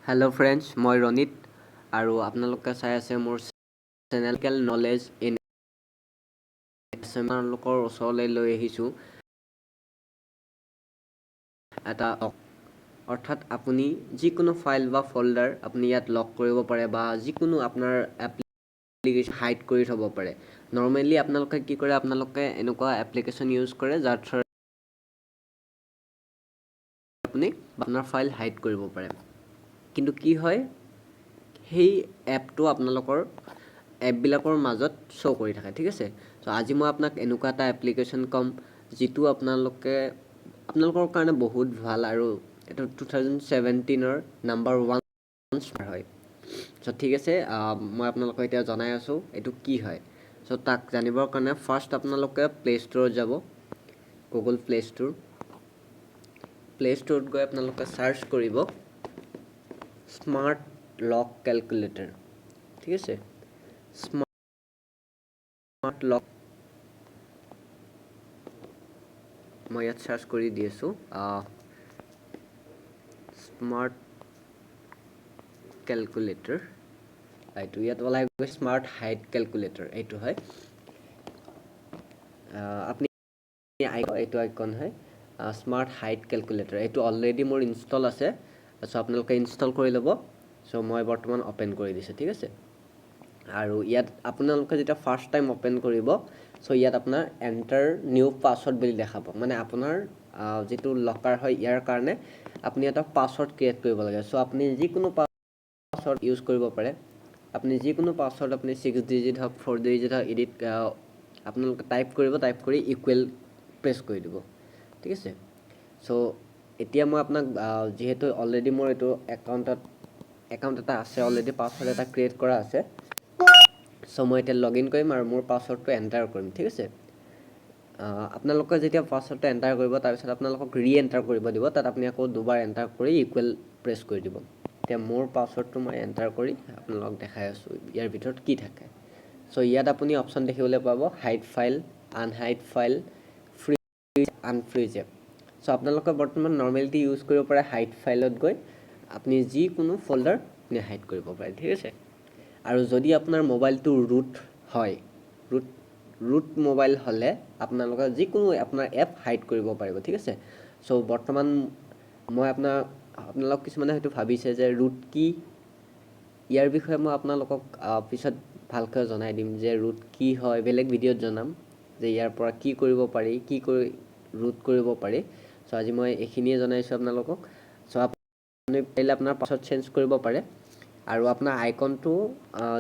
hello friends मैं रनित और आपनालोके चाই আছে মোৰ চেনেল নলেজ ইন আপোনালোকৰ ওচৰলৈ লৈ আহিছো এটা অৰ্থাৎ আপুনি যিকোনো ফাইল বা ফোল্ডাৰ আপুনি ইয়াত লক কৰিব পাৰে বা যিকোনো আপোনাৰ এপ্লিকেশন হাইড কৰি থব পাৰে নৰমালি আপোনালোকে কি কৰে আপোনালোকে এনেকুৱা এপ্লিকেশন ইউজ কৰে যাৰ থ্ৰু আপুনি আপোনাৰ ফাইল হাইড কৰিব পাৰে কিন্তু কি হয় সেই এপটো আপোনালোকৰ এপবিলাকৰ মাজত শো কৰি থাকে ঠিক আছে সো আজি মই আপোনাক এনেকুৱা এটা এপ্লিকেশন কম যেটো আপোনালোকৰ কাৰণে বহুত ভাল আৰু এটা 2017 ৰ নাম্বাৰ 1 স্টাৰ হয় সো ঠিক আছে মই আপোনালোকক এতিয়া জনাই আছো এটো কি হয় সো তাক জানিবৰ কাৰণে ফাৰ্স্ট আপোনালোকে প্লে ষ্টৰত যাব গুগল প্লে ষ্টৰ প্লে ষ্টৰত গৈ আপোনালোকে সাৰ্চ কৰিব স্মাৰ্ট লক ক্যালকুলেটৰ ঠিক আছে স্মাৰ্ট লক মই ইয়াত সাৰ্চ কৰি দি আছো স্মাৰ্ট ক্যালকুলেটৰ এইটো ইয়াত ওলাই গৈ স্মাৰ্ট হাইড ক্যালকুলেটৰ এইটো হয় আপুনি এইটো আইকন হয় স্মাৰ্ট হাইড ক্যালকুলেটৰ এইটো অলৰেডি মোৰ ইনষ্টল আছে সো আপোনালোকে ইনষ্টল কৰি লব সো মই বৰ্তমান ওপেন কৰি দিছো ঠিক আছে আৰু ইয়াত আপোনালোকে যেটা ফাৰ্স্ট টাইম ওপেন কৰিব সো ইয়াত আপোনাৰ এন্টাৰ নিউ পাসওয়াৰ্ড বুলি দেখাব মানে আপোনাৰ যেটো লকাৰ হয় ইয়াৰ কাৰণে আপুনি এটা পাসওয়াৰ্ড ক্ৰিয়েট কৰিব লাগে সো আপুনি যিকোনো পাসওয়াৰ্ড ইউজ কৰিব পাৰে আপুনি যিকোনো পাসওয়ার্ড আপুনি 6 ডিজিট হক 4 ডিজিট হক এডিট আপোনালোকে টাইপ কৰি ইকুৱেল প্ৰেছ কৰি দিব ঠিক আছে সো এতিয়া মই আপোনাক যেহেতু অলৰেডি মোৰ এটো একাউন্ট এটা আছে অলৰেডি পাসওয়াৰ্ড এটা ক্ৰিয়েট কৰা আছে সো মই এটা লগইন কৰিম আৰু মোৰ পাসওয়াৰ্ডটো এন্টাৰ কৰিম ঠিক আছে আপোনালোকে যেতিয়া পাসওয়াৰ্ডটো এন্টাৰ কৰিব তাৰ পিছত আপোনালোকক ৰি এন্টাৰ কৰিব দিব তাত আপুনি আকৌ দুবাৰ এন্টাৰ কৰি ইকুৱেল প্ৰেছ কৰি দিব এতিয়া মোৰ পাসওয়াৰ্ডটো মই এন্টাৰ কৰি আপোনালোকক দেখাই আছো ইয়াৰ ভিতৰত কি থাকে সো ইয়াত আপুনি অপচন দেখিবলৈ পাব hide file unhide file unfreeze so আপোনালোকে বৰ্তমান নৰমালি ইউজ কৰিব পাৰে হাইড ফাইলত গৈ আপুনি যিকোনো ফোল্ডাৰ নি হাইড কৰিব পাৰে ঠিক আছে আৰু যদি আপোনাৰ মোবাইলটো ৰুট হয় ৰুট মোবাইল হলে আপোনালোকে যিকোনো আপোনাৰ এপ হাইড কৰিব পাৰিব ঠিক আছে সো বৰ্তমান মই আপোনালোক কিছুমানে হয়তো ভাবিছে যে ৰুট কি ইয়াৰ বিষয়ে মই আপোনালোকক পিছত ভালকৈ জনাই দিম যে ৰুট কি হয় বেলেগ ভিডিঅত জনাম যে ইয়াৰ পৰা কি কৰিব পাৰি কি কৰি ৰুট কৰিব পাৰি সো আজি মই এখিনিয়ে জনাইছো আপোনালোকক সো আপুনি পাৰিলে আপোনাৰ পাসওয়াৰ্ড চেঞ্জ কৰিব পাৰে আৰু আপোনাৰ আইকনটো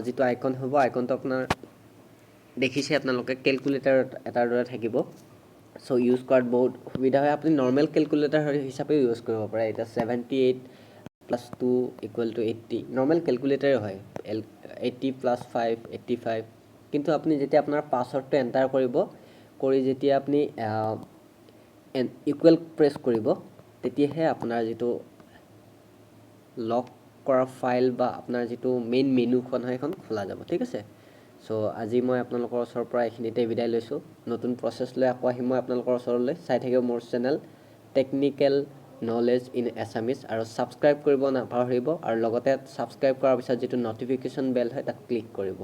যেটো আইকন হ'ব আইকনটো আপোনাৰ দেখিছে আপোনালোকে ক্যালকুলেটৰ এটাৰ দৰে থাকিব সো ইউজ কৰাত বহুত সুবিধা হয় আপুনি নৰমাল ক্যালকুলেটৰ হিচাপে ইউজ কৰিব পাৰে এটা 78 + 2 = 80 নৰমাল ক্যালকুলেটৰ হয় 80 + 5 85 কিন্তু আপুনি যেতিয়া আপোনাৰ পাসওয়াৰ্ডটো এন্টাৰ কৰিব কৰি যেতিয়া আপুনি ইকুৱেল প্ৰেছ কৰিব তেতিয়াহে আপোনাৰ যেটো লক কৰা ফাইল বা আপোনাৰ যেটো মেইন মেনুখন হয় এখন খোলা যাব ঠিক আছে সো আজি মই আপোনালোকৰ ওচৰৰ পৰা এখিনিতে বিদায় লৈছো নতুন প্ৰসেস লৈ আকৌ আহিম মই আপোনালোকৰ ওচৰলৈ চাই থাকিব মোৰ channel technical knowledge in Assamese আৰু সাবস্ক্ৰাইব কৰিব নাপাহৰিব আৰু লগতে সাবস্ক্ৰাইব কৰাৰ পিছত যেটো নটিফিকেশন বেল হয় তাত ক্লিক কৰিব